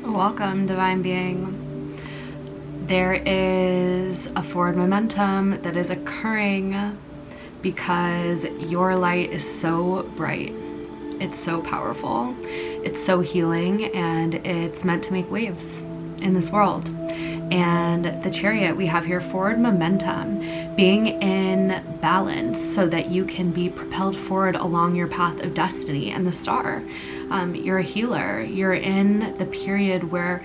Welcome, Divine Being. There is a forward momentum that is occurring because your light is so bright. It's so powerful. It's so healing, and it's meant to make waves in this world. And the Chariot, we have here forward momentum, being in balance so that you can be propelled forward along your path of destiny. And the Star, you're a healer. You're in the period where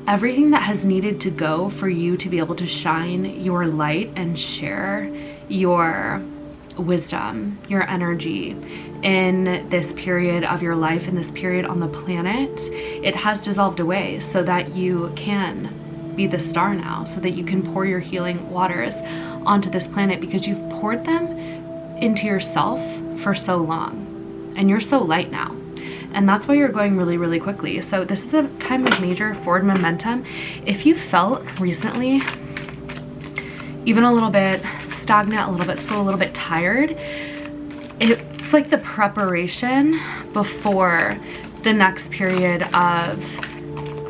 everything that has needed to go for you to be able to shine your light and share your wisdom, your energy in this period of your life, in this period on the planet, it has dissolved away so that you can be the star now, so that you can pour your healing waters onto this planet, because you've poured them into yourself for so long and you're so light now. And that's why you're going really, really quickly. So this is a time of major forward momentum. If you felt recently even a little bit stagnant, a little bit slow, a little bit tired, it's like the preparation before the next period of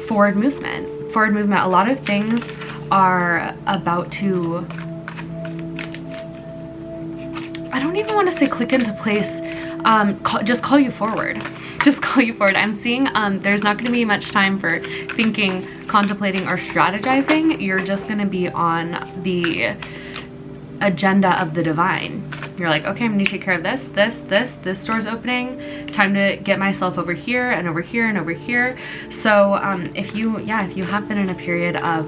forward movement. Forward movement, a lot of things are about to, I don't even want to say click into place, just call you forward. Just call you forward. I'm seeing there's not going to be much time for thinking, contemplating, or strategizing. You're just going to be on the agenda of the divine. You're like, okay, I'm going to take care of this store's opening. Time to get myself over here and over here and over here. So if you have been in a period of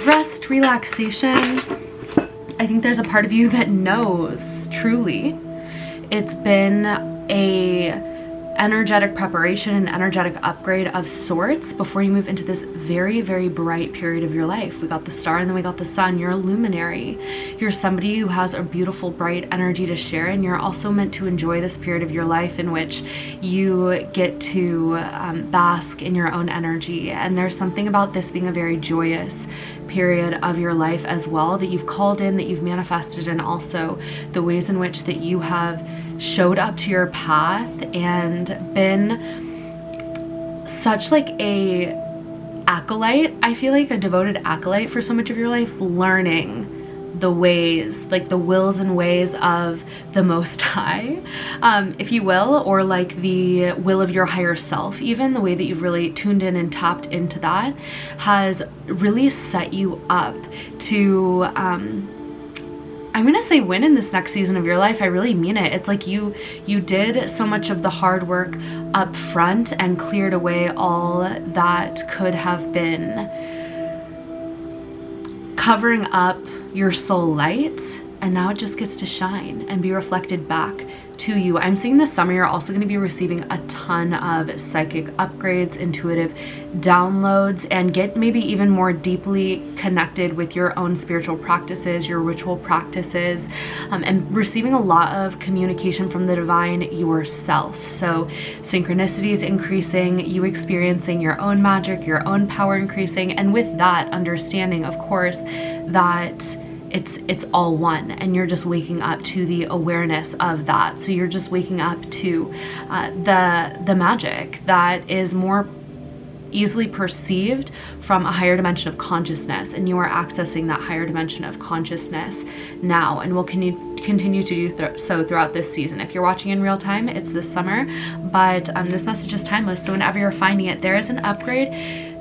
rest, relaxation, I think there's a part of you that knows truly it's been a energetic preparation and energetic upgrade of sorts before you move into this very, very bright period of your life. We got the Star and then we got the Sun. You're a luminary. You're somebody who has a beautiful, bright energy to share, and you're also meant to enjoy this period of your life in which you get to bask in your own energy. And there's something about this being a very joyous period of your life as well, that you've called in, that you've manifested, and also the ways in which that you have showed up to your path and been such like a acolyte. I feel like a devoted acolyte for so much of your life, learning the ways, like the wills and ways of the Most High, if you will, or like the will of your higher self. Even the way that you've really tuned in and tapped into that has really set you up to I'm gonna say win in this next season of your life. I really mean it. It's like you did so much of the hard work up front and cleared away all that could have been covering up your soul light, and now it just gets to shine and be reflected back to you. I'm seeing this summer you're also going to be receiving a ton of psychic upgrades, intuitive downloads, and get maybe even more deeply connected with your own spiritual practices, your ritual practices, and receiving a lot of communication from the divine yourself. So synchronicities increasing, you experiencing your own magic, your own power increasing, and with that understanding, of course, that it's all one, and you're just waking up to the awareness of that. So you're just waking up to the magic that is more easily perceived from a higher dimension of consciousness, and you are accessing that higher dimension of consciousness now, and will continue to do so throughout this season. If you're watching in real time, it's this summer, but this message is timeless. So whenever you're finding it, there is an upgrade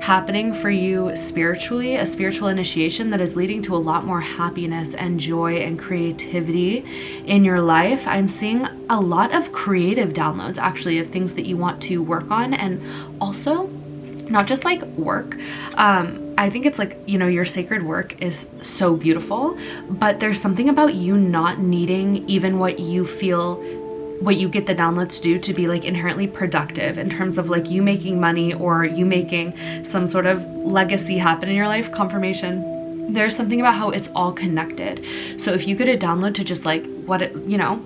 happening for you spiritually, a spiritual initiation that is leading to a lot more happiness and joy and creativity in your life. I'm seeing a lot of creative downloads, actually, of things that you want to work on, and also not just like work. I think it's like, you know, your sacred work is so beautiful, but there's something about you not needing even what you feel, what you get the downloads to do to be like inherently productive in terms of like you making money or you making some sort of legacy happen in your life, confirmation. There's something about how it's all connected. So if you get a download to just like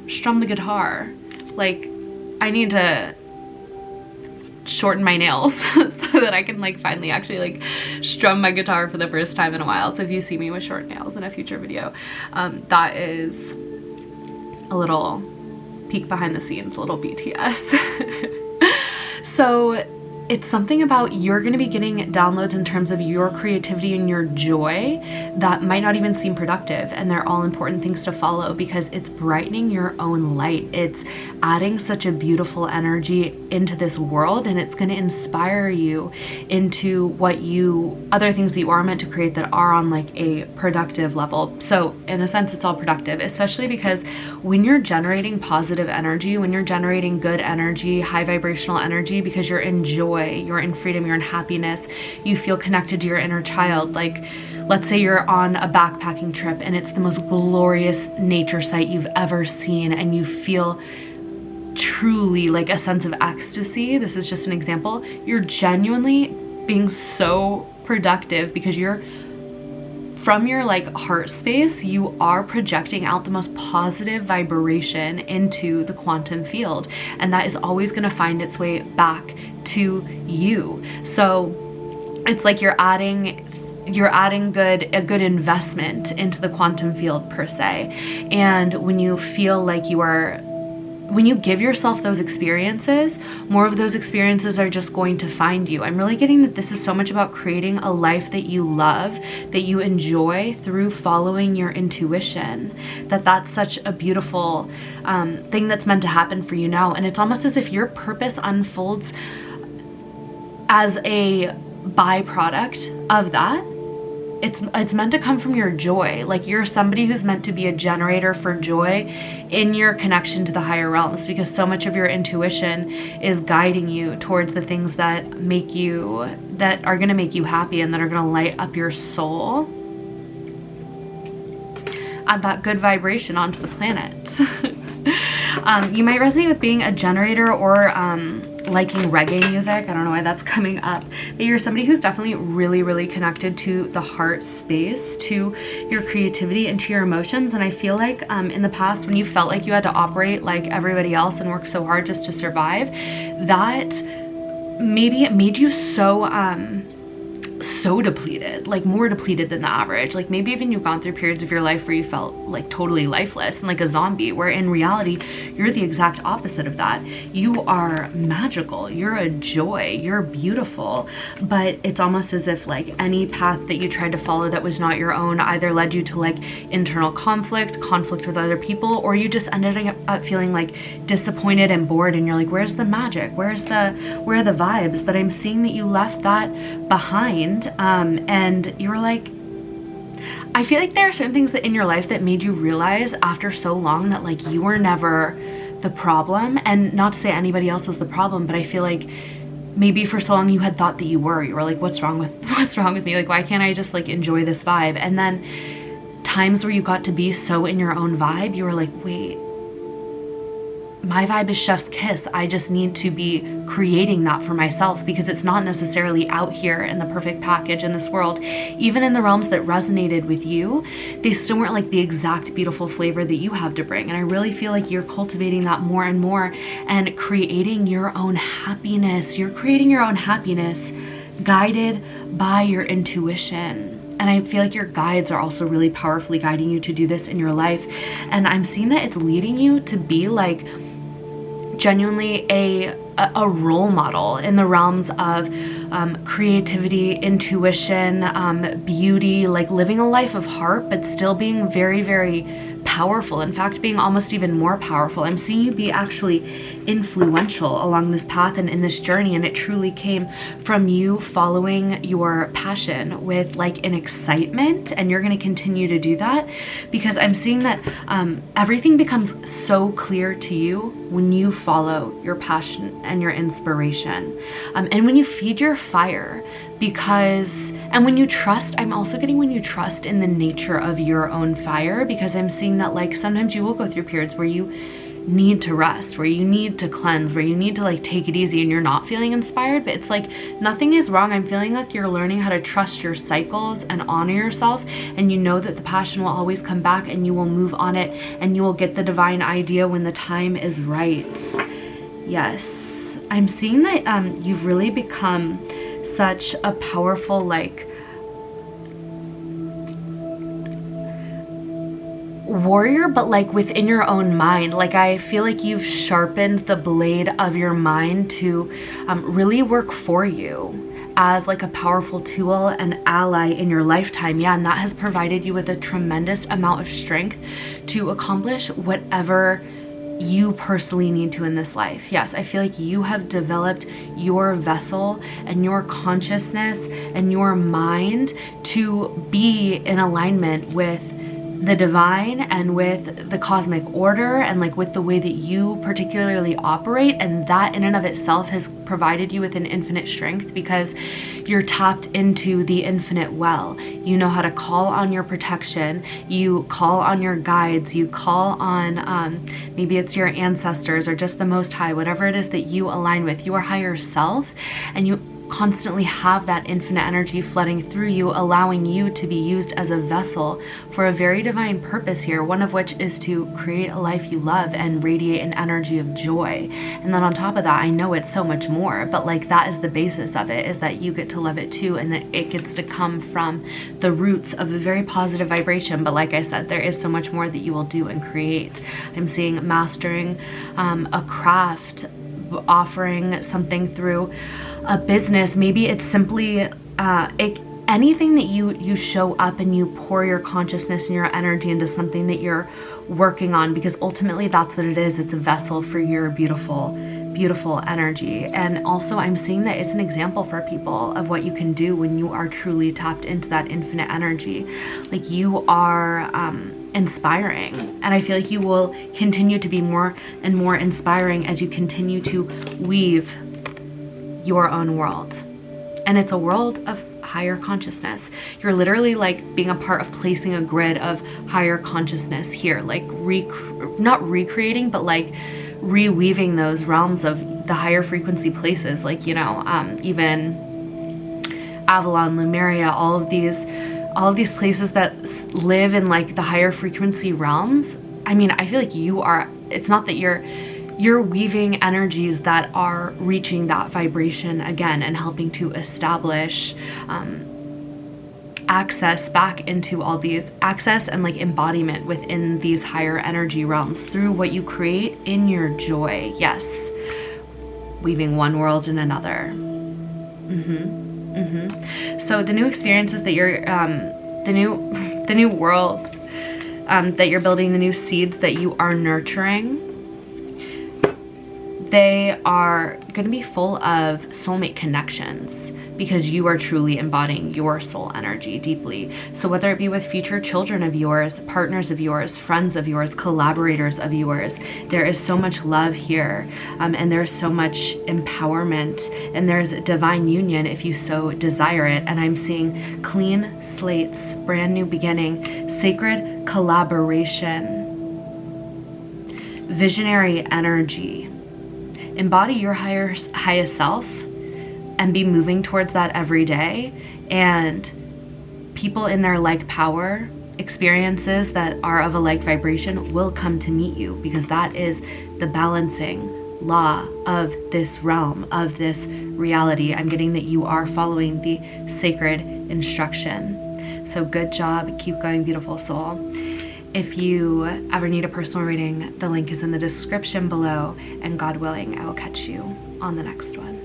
strum the guitar, like I need to shorten my nails so that I can like finally actually like strum my guitar for the first time in a while. So if you see me with short nails in a future video, that is a little peek behind the scenes, a little BTS. So it's something about you're going to be getting downloads in terms of your creativity and your joy that might not even seem productive, and they're all important things to follow because it's brightening your own light. It's adding such a beautiful energy into this world, and it's going to inspire you into other things that you are meant to create that are on like a productive level. So in a sense, it's all productive, especially because when you're generating positive energy, when you're generating good energy, high vibrational energy, because you're in joy, you're in freedom, you're in happiness, you feel connected to your inner child. Like, let's say you're on a backpacking trip and it's the most glorious nature site you've ever seen, and you feel truly like a sense of ecstasy. This is just an example. You're genuinely being so productive because you're from your like heart space, you are projecting out the most positive vibration into the quantum field, and that is always going to find its way back to you. So it's like you're adding a good investment into the quantum field per se. And when you feel like when you give yourself those experiences, more of those experiences are just going to find you. I'm really getting that this is so much about creating a life that you love, that you enjoy through following your intuition, that's such a beautiful thing that's meant to happen for you now. And it's almost as if your purpose unfolds as a byproduct of that. It's meant to come from your joy. Like, you're somebody who's meant to be a generator for joy in your connection to the higher realms, because so much of your intuition is guiding you towards the things that are going to make you happy and that are going to light up your soul. Add that good vibration onto the planet. You might resonate with being a generator or liking reggae music. I don't know why that's coming up, but you're somebody who's definitely really, really connected to the heart space, to your creativity and to your emotions. And I feel like in the past, when you felt like you had to operate like everybody else and work so hard just to survive, that maybe it made you so depleted, like more depleted than the average. Like, maybe even you've gone through periods of your life where you felt like totally lifeless and like a zombie, where in reality you're the exact opposite of that. You are magical, you're a joy, you're beautiful. But it's almost as if like any path that you tried to follow that was not your own either led you to like internal conflict with other people, or you just ended up feeling like disappointed and bored, and you're like, where's the magic, where are the vibes? But I'm seeing that you left that behind. And you were like, I feel like there are certain things that in your life that made you realize after so long that like you were never the problem. And not to say anybody else was the problem, but I feel like maybe for so long you had thought that you were like, what's wrong with me? Like, why can't I just like enjoy this vibe? And then times where you got to be so in your own vibe, you were like, wait, my vibe is chef's kiss. I just need to be creating that for myself, because it's not necessarily out here in the perfect package in this world. Even in the realms that resonated with you, they still weren't like the exact beautiful flavor that you have to bring. And I really feel like you're cultivating that more and more and creating your own happiness. You're creating your own happiness guided by your intuition. And I feel like your guides are also really powerfully guiding you to do this in your life. And I'm seeing that it's leading you to be like genuinely a role model in the realms of creativity, intuition, beauty, like living a life of heart, but still being very, very powerful. In fact, being almost even more powerful. I'm seeing you be actually influential along this path and in this journey, and it truly came from you following your passion with like an excitement, and you're going to continue to do that, because I'm seeing that everything becomes so clear to you when you follow your passion and your inspiration, and when you feed your fire, and when you trust, I'm also getting when you trust in the nature of your own fire, because I'm seeing that like sometimes you will go through periods where you need to rest, where you need to cleanse, where you need to like take it easy and you're not feeling inspired, but it's like nothing is wrong. I'm feeling like you're learning how to trust your cycles and honor yourself, and you know that the passion will always come back and you will move on it and you will get the divine idea when the time is right. Yes, I'm seeing that you've really become such a powerful warrior, but like within your own mind. Like I feel like you've sharpened the blade of your mind to really work for you as like a powerful tool and ally in your lifetime. Yeah, and that has provided you with a tremendous amount of strength to accomplish whatever you personally need to in this life. Yes, I feel like you have developed your vessel and your consciousness and your mind to be in alignment with the divine and with the cosmic order and like with the way that you particularly operate. And that in and of itself has provided you with an infinite strength because you're tapped into the infinite well. You know how to call on your protection, you call on your guides, you call on maybe it's your ancestors or just the Most High, whatever it is that you align with, your higher self, and you constantly have that infinite energy flooding through you, allowing you to be used as a vessel for a very divine purpose here, one of which is to create a life you love and radiate an energy of joy. And then on top of that, I know it's so much more, but like that is the basis of it, is that you get to love it too, and that it gets to come from the roots of a very positive vibration. But like I said, there is so much more that you will do and create. I'm seeing mastering a craft, offering something through a business. Maybe it's simply anything that you show up and you pour your consciousness and your energy into something that you're working on, because ultimately that's what it is. It's a vessel for your beautiful energy. And also I'm seeing that it's an example for people of what you can do when you are truly tapped into that infinite energy. Like you are inspiring, and I feel like you will continue to be more and more inspiring as you continue to weave your own world. And it's a world of higher consciousness. You're literally like being a part of placing a grid of higher consciousness here, like not recreating, but like reweaving those realms of the higher frequency places, like, you know, even Avalon, Lemuria, all of these places that live in like the higher frequency realms. I mean, I feel like you are, it's not that you're weaving energies that are reaching that vibration again and helping to establish access back into all these access and like embodiment within these higher energy realms through what you create in your joy. Yes, weaving one world in another. So the new experiences that you're the new world that you're building, the new seeds that you are nurturing, they are going to be full of soulmate connections because you are truly embodying your soul energy deeply. So whether it be with future children of yours, partners of yours, friends of yours, collaborators of yours, there is so much love here, and there's so much empowerment, and there's divine union if you so desire it. And I'm seeing clean slates, brand new beginning, sacred collaboration, visionary energy. Embody your highest self and be moving towards that every day. And people in their like power, experiences that are of a like vibration will come to meet you, because that is the balancing law of this realm, of this reality. I'm getting that you are following the sacred instruction. So good job. Keep going, beautiful soul. If you ever need a personal reading, the link is in the description below, and God willing, I will catch you on the next one.